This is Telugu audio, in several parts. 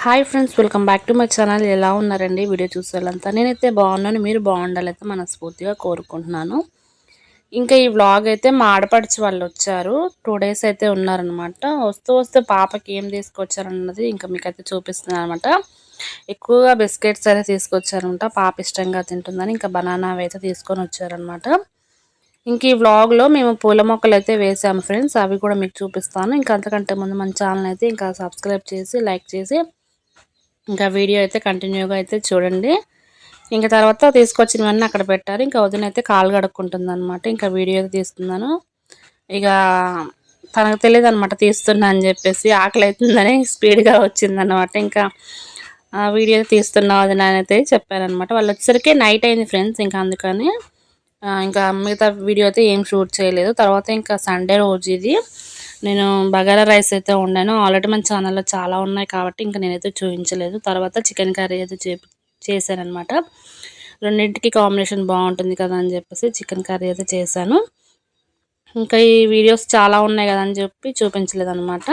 Hi friends, welcome back to my channel. ఎలా ఉన్నారండి? వీడియో చూసేవాళ్ళంతా నేనైతే బాగున్నాను. మీరు బాగుండాలైతే మనస్ఫూర్తిగా కోరుకుంటున్నాను. ఇంకా ఈ వ్లాగ్ అయితే మా ఆడపడిచి వాళ్ళు వచ్చారు. 2 డేస్ అయితే ఉన్నారనమాట. వస్తూ వస్తూ పాపకి ఏం తీసుకొచ్చారన్నది ఇంకా మీకైతే చూపిస్తున్నాను అనమాట. ఎక్కువగా బిస్కెట్స్ అయితే తీసుకొచ్చారనమాట. పాప ఇష్టంగా తింటుందని ఇంకా బనానా అయితే తీసుకొని వచ్చారనమాట. ఇంక ఈ వ్లాగ్లో మేము పూల మొక్కలు అయితే వేసాము ఫ్రెండ్స్. అవి కూడా మీకు చూపిస్తాను. ఇంకా అంతకంటే ముందు మన ఛానల్ అయితే ఇంకా సబ్స్క్రైబ్ చేసి లైక్ చేసి ఇంకా వీడియో అయితే కంటిన్యూగా అయితే చూడండి. ఇంకా తర్వాత తీసుకొచ్చినవన్నీ అక్కడ పెట్టారు. ఇంకా వదిన అయితే కాలు కడుక్కుంటుంది అనమాట. ఇంకా వీడియో అయితే తీస్తున్నాను. ఇక తనకు తెలియదు అనమాట తీస్తున్నా అని చెప్పేసి, ఆకలి అవుతుందని స్పీడ్గా వచ్చిందనమాట. ఇంకా వీడియో తీస్తున్నా వదిన అయితే చెప్పారనమాట. వాళ్ళు వచ్చేసరికి నైట్ అయింది ఫ్రెండ్స్. ఇంకా అందుకని ఇంకా మిగతా వీడియో అయితే ఏం షూట్ చేయలేదు. తర్వాత ఇంకా సండే రోజు ఇది నేను బగారా రైస్ అయితే వండాను. ఆల్రెడీ మన ఛానల్లో చాలా ఉన్నాయి కాబట్టి ఇంకా నేనైతే చూపించలేదు. తర్వాత చికెన్ కర్రీ అయితే చేశానమాట. రెండింటికి కాంబినేషన్ బాగుంటుంది కదా అని చెప్పేసి చికెన్ కర్రీ అయితే చేశాను. ఇంకా ఈ వీడియోస్ చాలా ఉన్నాయి కదా అని చెప్పి చూపించలేదు అనమాట.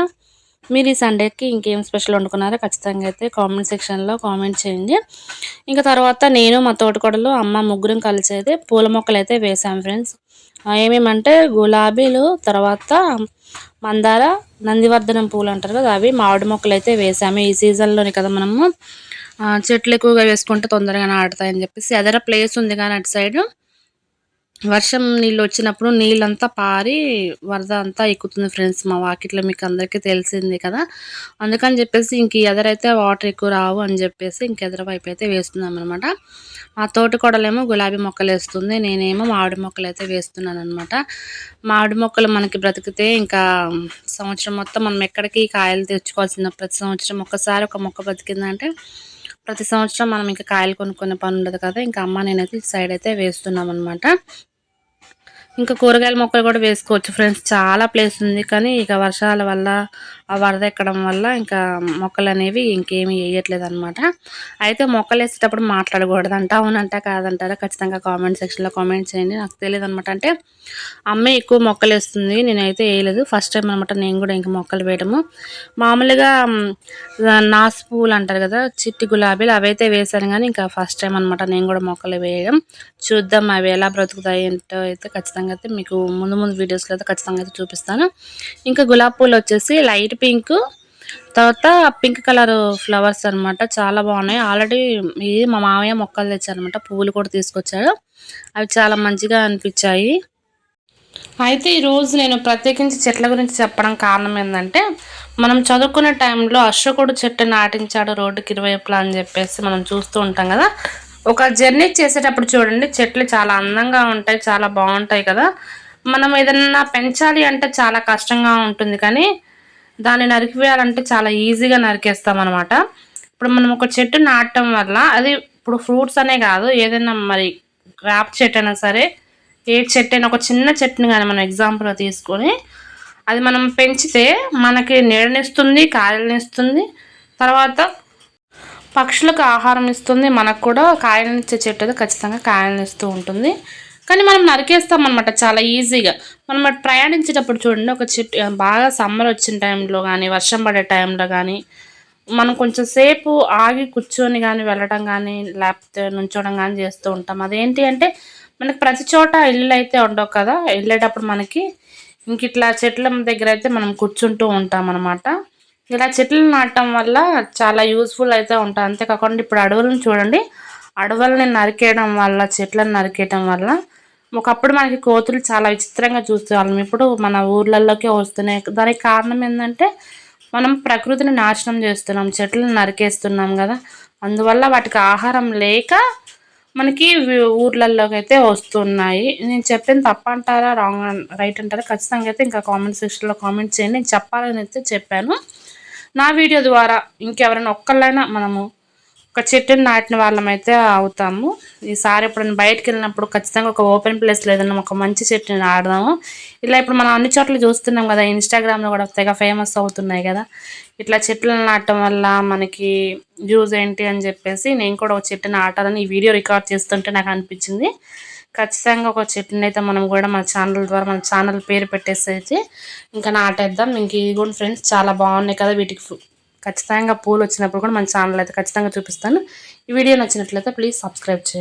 మీరు ఈ సండేకి ఇంకేం స్పెషల్ వండుకున్నారో ఖచ్చితంగా అయితే కామెంట్ సెక్షన్లో కామెంట్ చేయండి. ఇంకా తర్వాత నేను మా తోటకోడలు అమ్మ ముగ్గురం కలిసి అయితే పూల మొక్కలు అయితే వేసాం ఫ్రెండ్స్. ఏమేమంటే గులాబీలు, తర్వాత మందార, నందివర్ధనం పూలు అంటారు కదా, అవి మామిడి మొక్కలు అయితే వేసాము. ఈ సీజన్లోనే కదా మనము చెట్లు ఎక్కువగా వేసుకుంటే తొందరగా నాటుతాయని చెప్పేసి. ఎదర ప్లేస్ ఉంది కానీ అటు సైడ్ వర్షం నీళ్ళు వచ్చినప్పుడు నీళ్ళంతా పారి వరద అంతా ఎక్కుతుంది ఫ్రెండ్స్ మా వాకిట్లో, మీకు అందరికీ తెలిసింది కదా. అందుకని చెప్పేసి ఇంక ఎదరైతే వాటర్ ఎక్కువ రావు అని చెప్పేసి ఇంకెదర వైపు అయితే వేస్తున్నాం అనమాట. మా తోటకోడలేమో గులాబీ మొక్కలు వేస్తుంది, నేనేమో మామిడి మొక్కలు అయితే వేస్తున్నాను అనమాట. మామిడి మొక్కలు మనకి బ్రతికితే ఇంకా సంవత్సరం మొత్తం మనం ఎక్కడికి కాయలు తెచ్చుకోవాల్సిన, ప్రతి సంవత్సరం ఒక్కసారి ఒక మొక్క బ్రతికిందంటే ప్రతి సంవత్సరం మనం ఇంకా కాయలు కొనుక్కునే పని ఉండదు కదా. ఇంకా అమ్మ నేనైతే ఈ సైడ్ అయితే వేస్తున్నాం అనమాట. ఇంకా కూరగాయల మొక్కలు కూడా వేసుకోవచ్చు ఫ్రెండ్స్, చాలా ప్లేస్ ఉంది. కానీ ఇక వర్షాల వల్ల ఆ వరద ఎక్కడం వల్ల ఇంకా మొక్కలు అనేవి ఇంకేమీ వేయట్లేదు అనమాట. అయితే మొక్కలు వేసేటప్పుడు మాట్లాడకూడదంట, అవునంట కాదంటారా ఖచ్చితంగా కామెంట్ సెక్షన్లో కామెంట్ చేయండి. నాకు తెలియదు అనమాట. అంటే అమ్మే ఎక్కువ మొక్కలు వేస్తుంది, నేనైతే వేయలేదు. ఫస్ట్ టైం అనమాట నేను కూడా ఇంక మొక్కలు వేయడము. మామూలుగా నాసు పువ్వులు అంటారు కదా, చిట్టి గులాబీలు, అవైతే వేసాను. కానీ ఇంకా ఫస్ట్ టైం అనమాట నేను కూడా మొక్కలు వేయడం. చూద్దాం అవి ఎలా బ్రతుకుతాయి ఏంటో అయితే ఖచ్చితంగా అయితే మీకు ముందు ముందు వీడియోస్లో అయితే ఖచ్చితంగా అయితే చూపిస్తాను. ఇంకా గులాబీ పూలు వచ్చేసి లైట్ పింక్, తర్వాత పింక్ కలర్ ఫ్లవర్స్ అనమాట. చాలా బాగున్నాయి. ఆల్రెడీ ఇది మా మామయ్య మొక్కలు తెచ్చారనమాట, పువ్వులు కూడా తీసుకొచ్చాడు. అవి చాలా మంచిగా అనిపించాయి. అయితే ఈరోజు నేను ప్రత్యేకించి చెట్ల గురించి చెప్పడం కారణం ఏంటంటే, మనం చదువుకునే టైంలో అశోకుడు చెట్టు నాటించాడు రోడ్డుకి ఇరువైపులా అని చెప్పేసి మనం చూస్తూ ఉంటాం కదా. ఒక జర్నీ చేసేటప్పుడు చూడండి, చెట్లు చాలా అందంగా ఉంటాయి, చాలా బాగుంటాయి కదా. మనం ఏదన్నా పెంచాలి అంటే చాలా కష్టంగా ఉంటుంది, కానీ దాన్ని నరికివేయాలంటే చాలా ఈజీగా నరికేస్తాం అనమాట. ఇప్పుడు మనం ఒక చెట్టు నాటడం వల్ల అది ఇప్పుడు ఫ్రూట్స్ అనే కాదు, ఏదైనా మరి వేప చెట్టు అయినా సరే, ఏ చెట్టు అయినా ఒక చిన్న చెట్టుని కానీ మనం ఎగ్జాంపుల్గా తీసుకొని అది మనం పెంచితే మనకి నీడనిస్తుంది, కాయలనిస్తుంది, తర్వాత పక్షులకు ఆహారం ఇస్తుంది, మనకు కూడా కాయలనిచ్చే చెట్టు అయితే ఖచ్చితంగా కాయలనిస్తూ ఉంటుంది. కానీ మనం నరికేస్తాం అనమాట చాలా ఈజీగా. మనం అటు ప్రయాణించేటప్పుడు చూడండి, ఒక చెట్టు బాగా సమ్మర్ వచ్చిన టైంలో కానీ, వర్షం పడే టైంలో కానీ మనం కొంచెం సేపు ఆగి కూర్చొని కానీ వెళ్ళడం కానీ, లేకపోతే నుంచోవడం కానీ చేస్తూ ఉంటాం. అదేంటి అంటే మనకి ప్రతి చోట ఇల్లు అయితే ఉండవు కదా, వెళ్ళేటప్పుడు మనకి ఇంక ఇట్లా చెట్ల దగ్గర అయితే మనం కూర్చుంటూ ఉంటాం అనమాట. ఇలా చెట్లు నాటడం వల్ల చాలా యూస్ఫుల్ అయితే ఉంటాయి. అంతేకాకుండా ఇప్పుడు అడవులను చూడండి, అడవులని నరికేయడం వల్ల, చెట్లను నరికేయడం వల్ల ఒకప్పుడు మనకి కోతులు చాలా విచిత్రంగా చూసేవాళ్ళం, ఇప్పుడు మన ఊర్లలోకే వస్తున్నాయి. దానికి కారణం ఏంటంటే మనం ప్రకృతిని నాశనం చేస్తున్నాం, చెట్లను నరికేస్తున్నాం కదా. అందువల్ల వాటికి ఆహారం లేక మనకి ఊర్లలోకి అయితే వస్తున్నాయి. నేను చెప్పింది తప్ప అంటారా, రైట్ అంటారా ఖచ్చితంగా అయితే ఇంకా కామెంట్ సెక్షన్లో కామెంట్ చేయండి. నేను చెప్పాలని అయితే చెప్పాను. నా వీడియో ద్వారా ఇంకెవరైనా ఒక్కళ్ళైనా మనము ఒక చెట్టుని నాటిన వాళ్ళమైతే అవుతాము. ఈసారి ఎప్పుడైనా బయటకు వెళ్ళినప్పుడు ఖచ్చితంగా ఒక ఓపెన్ ప్లేస్లో ఏదైనా ఒక మంచి చెట్టుని నాడదాము. ఇలా ఇప్పుడు మనం అన్ని చోట్ల చూస్తున్నాం కదా, ఇన్స్టాగ్రామ్లో కూడా తెగ ఫేమస్ అవుతున్నాయి కదా ఇట్లా చెట్లను నాటడం వల్ల మనకి యూజ్ ఏంటి అని చెప్పేసి, నేను కూడా ఒక చెట్టుని నాటాలని ఈ వీడియో రికార్డ్ చేస్తుంటే నాకు అనిపించింది. ఖచ్చితంగా ఒక చెట్టుని అయితే మనం కూడా మన ఛానల్ ద్వారా, మన ఛానల్ పేరు పెట్టేసి అయితే ఇంకా నాటేద్దాం. ఇంక ఇది కూడా ఫ్రెండ్స్ చాలా బాగున్నాయి కదా, వీటికి ఖచ్చితంగా పూలు వచ్చినప్పుడు కూడా మన ఛానల్ అయితే ఖచ్చితంగా చూపిస్తాను. ఈ వీడియో నచ్చినట్లయితే ప్లీజ్ సబ్స్క్రైబ్ చేయండి.